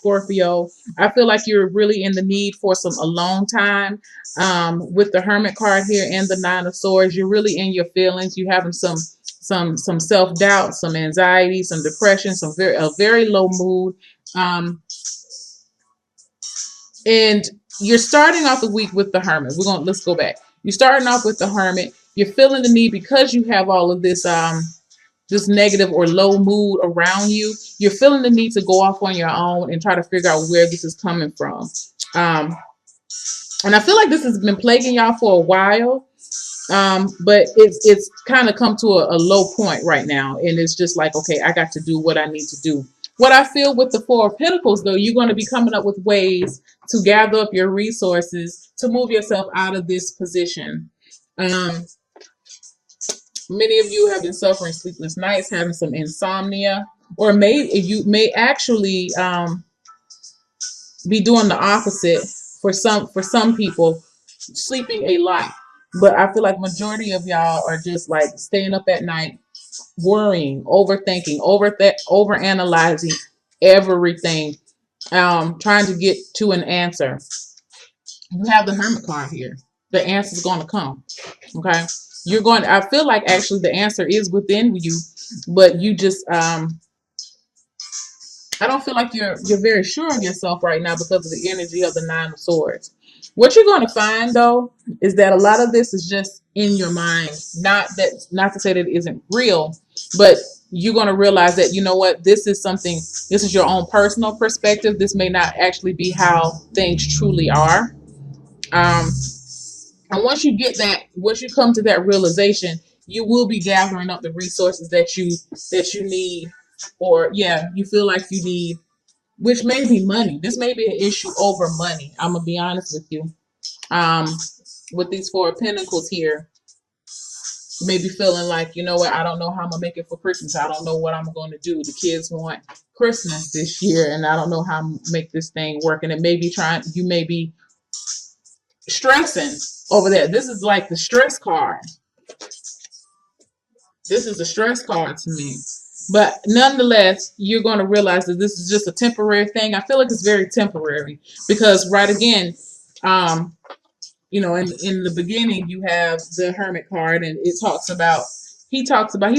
Scorpio. I feel like you're really in the need for some alone time. With the Hermit card here and the Nine of Swords, you're really in your feelings. You having some self doubt, some anxiety, some depression, a very low mood. Um, and you're starting off the week with the Hermit. Let's go back. You're starting off with the Hermit. You're feeling the need because you have all of this negative or low mood around you. You're feeling the need to go off on your own and try to figure out where this is coming from. Um, and I feel like this has been plaguing y'all for a while. But it's kind of come to a low point right now, and it's just like, okay, I got to do what I need to do. What I feel with the Four of Pentacles, though, you're going to be coming up with ways to gather up your resources to move yourself out of this position. Um, Many of you have been suffering sleepless nights, having some insomnia, or you may actually be doing the opposite for some people, sleeping a lot. But I feel like majority of y'all are just like staying up at night, worrying, overthinking, over analyzing everything, trying to get to an answer. You have the Hermit card here. The answer is going to come. Okay, I feel like actually the answer is within you, but you just I don't feel like you're very sure of yourself right now because of the energy of the Nine of Swords. What you're going to find though is that a lot of this is just in your mind. Not to say that it isn't real, but you're going to realize that, you know what, this is your own personal perspective. This may not actually be how things truly are. Um, and once you come to that realization, you will be gathering up the resources that you need, or yeah, you feel like you need, which may be money. This may be an issue over money. I'm gonna be honest with you. Um, with these Four of Pentacles here, you may be feeling like, you know what, I don't know how I'm gonna make it for Christmas. I don't know what I'm going to do. The kids want Christmas this year, and I don't know how I'm make this thing work. And you may be stressing over that. This is like the stress card. This is a stress card to me. But nonetheless, you're going to realize that this is just a temporary thing. I feel like it's very temporary because, right again, um, in the beginning, you have the Hermit card, and he's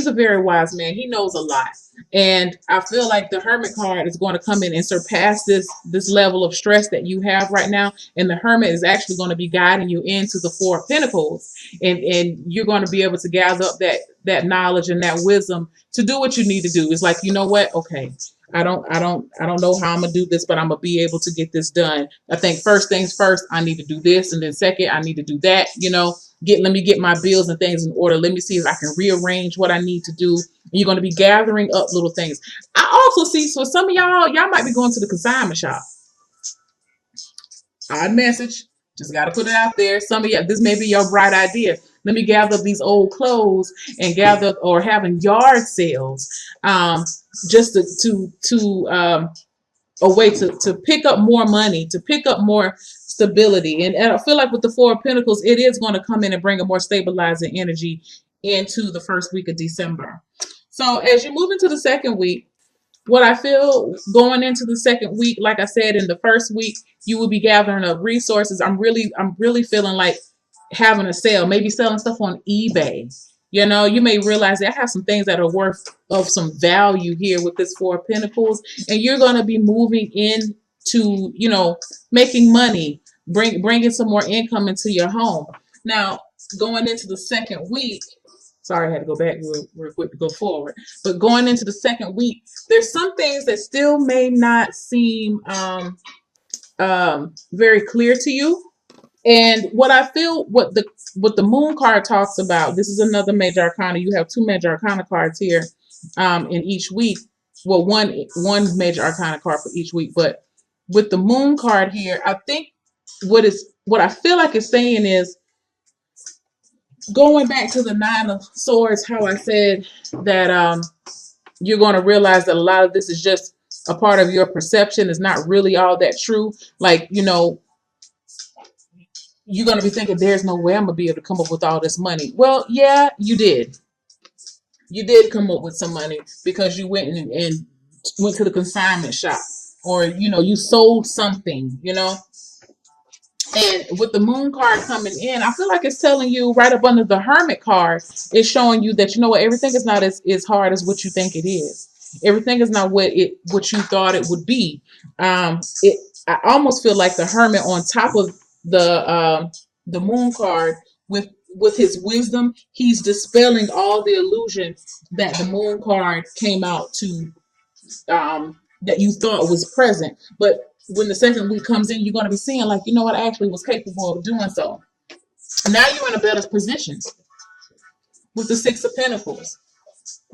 a very wise man. He knows a lot. And I feel like the Hermit card is going to come in and surpass this level of stress that you have right now. And the Hermit is actually going to be guiding you into the Four of Pentacles. And you're going to be able to gather up that knowledge and that wisdom to do what you need to do. It's like, you know what? Okay. I don't know how I'm gonna do this, but I'm gonna be able to get this done. I think first things first, I need to do this, and then second, I need to do that. Let me get my bills and things in order. Let me see if I can rearrange what I need to do. You're gonna be gathering up little things. I also see, so some of y'all might be going to the consignment shop. Odd message. Just got to put it out there. Some of you, this may be your bright idea. Let me gather up these old clothes and gather, or having yard sales, just a way to pick up more money, to pick up more stability. And I feel like with the Four of Pentacles, it is going to come in and bring a more stabilizing energy into the first week of December. So as you move into the second week, what I feel going into the second week, like I said, in the first week, you will be gathering up resources. I'm really feeling like having a sale, maybe selling stuff on eBay. You may realize that I have some things that are worth of some value here with this Four of Pentacles, and you're going to be moving into, making money, bringing some more income into your home. Now, going into the second week, sorry, I had to go back real quick to go forward. But going into the second week, there's some things that still may not seem very clear to you. And what I feel, what the Moon card talks about, this is another major arcana. You have two major arcana cards here in each week. Well, one major arcana card for each week. But with the Moon card here, I think what I feel like it's saying is, going back to the Nine of Swords, how I said that you're going to realize that a lot of this is just a part of your perception. It's not really all that true. Like, you're going to be thinking, there's no way I'm going to be able to come up with all this money. Well, yeah, you did. You did come up with some money because you went and went to the consignment shop. or you sold something, and with the moon card coming in, I feel like it's telling you right up under the hermit card, it's showing you that everything is not as hard as what you think it is. Everything is not what you thought it would be. It I almost feel like the hermit on top of the moon card with his wisdom, he's dispelling all the illusion that the moon card came out to that you thought was present. But when the second week comes in, you're going to be seeing, like, what, I actually was capable of doing so. Now you're in a better position with the Six of Pentacles.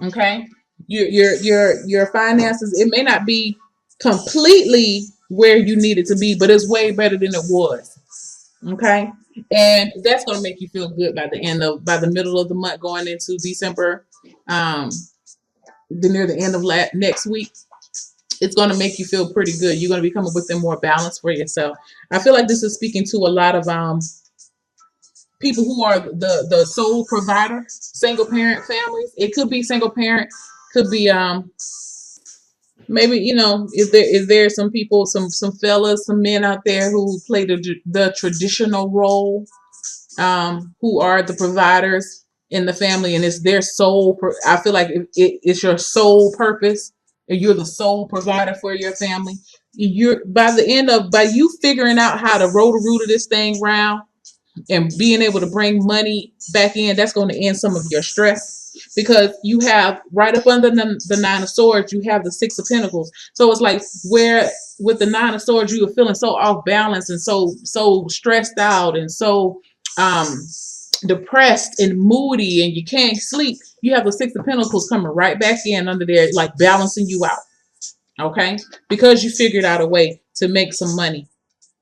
Okay, your finances, it may not be completely where you need it to be, but it's way better than it was. Okay, and that's going to make you feel good by the middle of the month, going into December, near the end of next week. It's going to make you feel pretty good. You're going to be coming within more balance for yourself. I feel like this is speaking to a lot of people who are the sole provider, single parent families. It could be single parent, could be maybe, if there's some people, some fellas, some men out there who play the traditional role, who are the providers in the family, and it's their sole. I feel like it's your sole purpose, and you're the sole provider for your family. You're by you figuring out how to roll the root of this thing round and being able to bring money back in, that's going to end some of your stress, because you have right up under the Nine of Swords, you have the Six of Pentacles. So it's like, where with the Nine of Swords, you are feeling so off balance and so stressed out and so depressed and moody, and you can't sleep. You have the Six of Pentacles coming right back in under there, like balancing you out. Okay, because you figured out a way to make some money,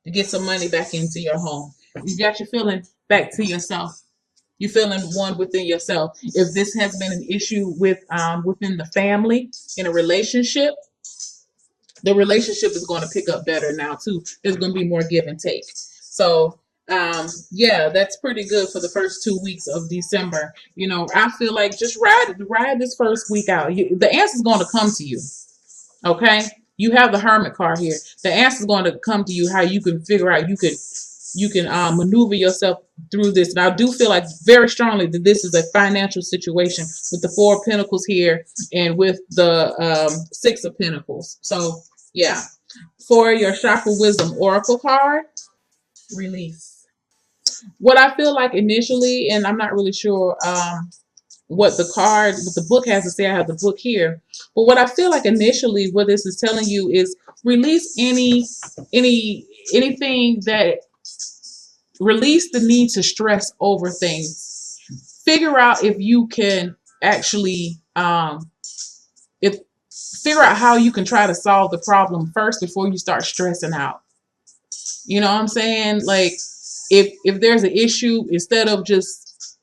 to get some money back into your home. You got your feeling back to yourself. You're feeling one within yourself. If this has been an issue within the family, in a relationship, the relationship is going to pick up better now too. There's going to be more give and take. So yeah, that's pretty good for the first 2 weeks of December. I feel like just ride this first week out. The answer's going to come to you. Okay, you have the Hermit card here. The answer is going to come to you, how you can figure out, you can maneuver yourself through this. And I do feel like very strongly that this is a financial situation with the Four of Pentacles here and with the Six of Pentacles. So yeah, for your Chakra Wisdom Oracle card, release. What I feel like initially, and I'm not really sure what the book has to say. I have the book here, but what I feel like initially, what this is telling you is release anything that release the need to stress over things. Figure out if you can actually figure out how you can try to solve the problem first before you start stressing out. You know what I'm saying? Like, if there's an issue, instead of just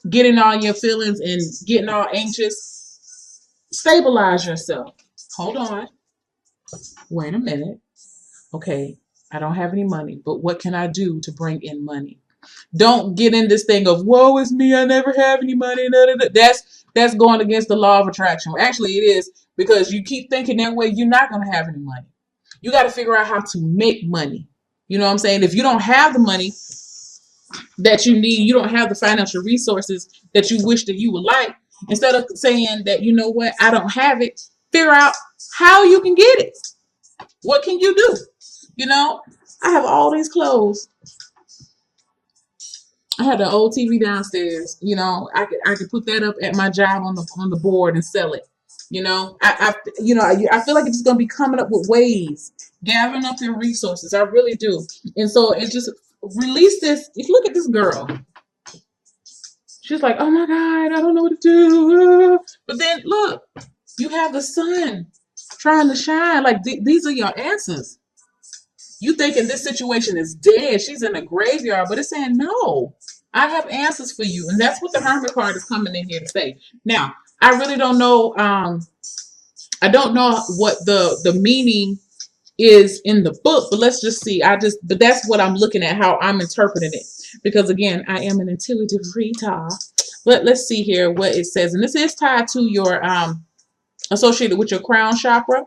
getting all your feelings and getting all anxious, stabilize yourself. Hold on. Wait a minute. Okay, I don't have any money, but what can I do to bring in money? Don't get in this thing of, woe is me, I never have any money. That's going against the law of attraction. Actually, it is, because you keep thinking that way, you're not going to have any money. You got to figure out how to make money. You know what I'm saying? If you don't have the money that you need, you don't have the financial resources that you wish that you would like, instead of saying that, you know what, I don't have it, figure out how you can get it. What can you do? I have all these clothes. I had an old TV downstairs. I could put that up at my job on the board and sell it. I feel like it's just gonna be coming up with ways, gathering up your resources. I really do. And so it just release this. Look at this girl. She's like, oh my God, I don't know what to do. But then look, you have the sun trying to shine. Like, these are your answers. You thinking this situation is dead. She's in a graveyard, but it's saying, no, I have answers for you. And that's what the Hermit card is coming in here to say. Now, I really don't know. I don't know what the meaning is in the book, but let's just see. But that's what I'm looking at, how I'm interpreting it. Because again, I am an intuitive reader. But let's see here what it says. And this is tied to your associated with your crown chakra.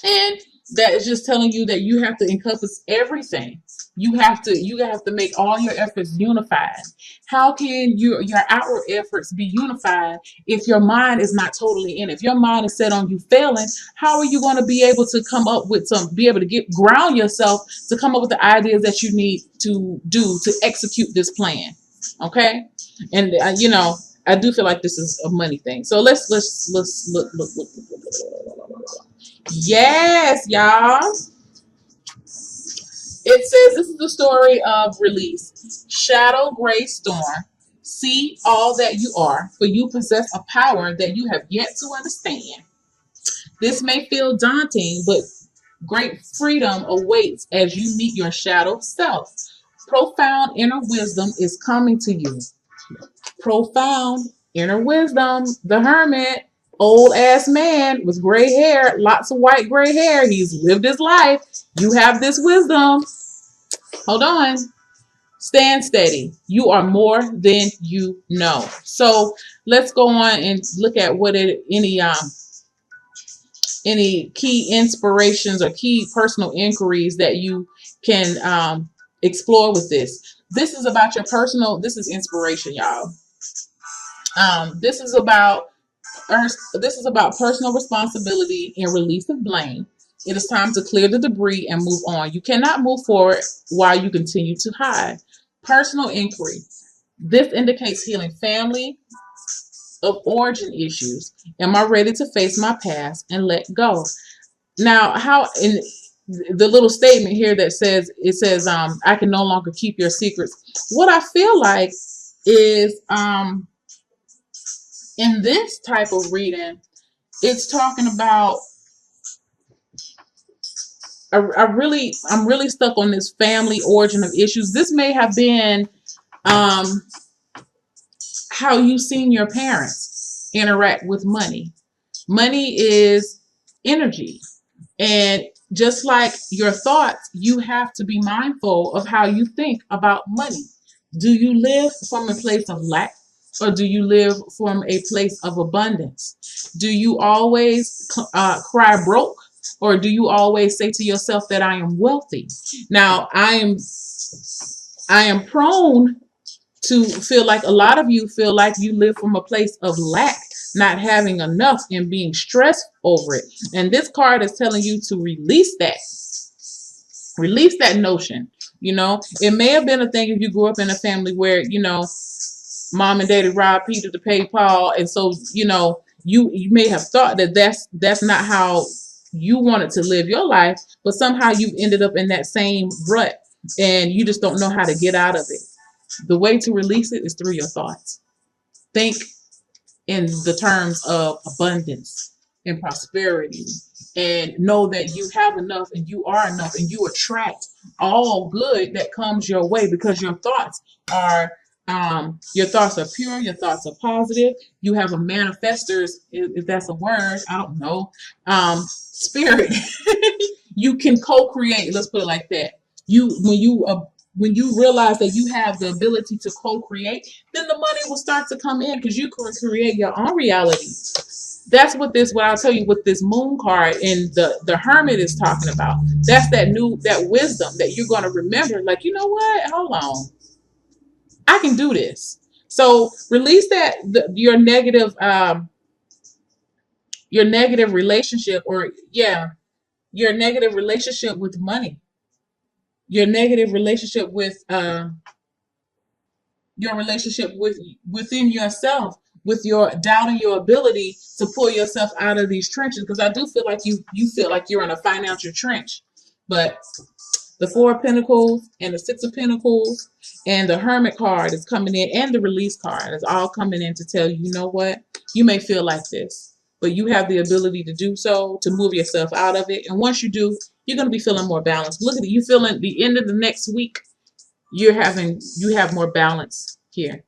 And That is just telling you that you have to encompass everything. You have to make all your efforts unified. How can your outward efforts be unified if your mind is not totally in it? If your mind is set on you failing, how are you going to be able to come up with be able to get ground yourself to come up with the ideas that you need to do to execute this plan? Okay, and I do feel like this is a money thing. So let's look. Yes, y'all. It says this is the story of release. Shadow gray storm. See all that you are, for you possess a power that you have yet to understand. This may feel daunting, but great freedom awaits as you meet your shadow self. Profound inner wisdom is coming to you. Profound inner wisdom. The hermit, old ass man with gray hair, lots of white gray hair. He's lived his life. You have this wisdom. Hold on. Stand steady. You are more than you know. So let's go on and look at any key inspirations or key personal inquiries that you can explore with this. This is about your personal. This is inspiration, y'all. This is about personal responsibility and release of blame. It is time to clear the debris and move on. You cannot move forward while you continue to hide. Personal inquiry. This indicates healing family of origin issues. Am I ready to face my past and let go? Now, how in the little statement here that says I can no longer keep your secrets. What I feel like is in this type of reading, it's talking about I'm really stuck on this family origin of issues. This may have been um, how you've seen your parents interact with money. Money is energy. And just like your thoughts, you have to be mindful of how you think about money. Do you live from a place of lack or do you live from a place of abundance? Do you always cry broke or do you always say to yourself that I am wealthy? Now, I am prone to feel like a lot of you feel like you live from a place of lack, not having enough and being stressed over it. And this card is telling you to release that. Release that notion. It may have been a thing if you grew up in a family where, mom and daddy robbed Peter to pay Paul. And so, you may have thought that that's not how you wanted to live your life, but somehow you ended up in that same rut and you just don't know how to get out of it. The way to release it is through your thoughts. Think in the terms of abundance and prosperity and know that you have enough and you are enough and you attract all good that comes your way because your thoughts are pure, your thoughts are positive. You have a manifestor's, if that's a word, I don't know, spirit. You can co-create, let's put it like that. When you realize that you have the ability to co-create, then the money will start to come in because you can create your own reality. That's what I'll tell you with this moon card and the hermit is talking about. That's that wisdom that you're going to remember. Like, you know what? Hold on. I can do this. So release your negative relationship your negative relationship with money. Your negative relationship with your relationship within yourself, with your doubting your ability to pull yourself out of these trenches. Because I do feel like you feel like you're in a financial trench. But the Four of Pentacles and the Six of Pentacles and the Hermit card is coming in, and the Release card is all coming in to tell you, you know what? You may feel like this, but you have the ability to do so, to move yourself out of it. And once you do, you're going to be feeling more balanced. Look at it. You feeling the end of the next week, you have more balance here.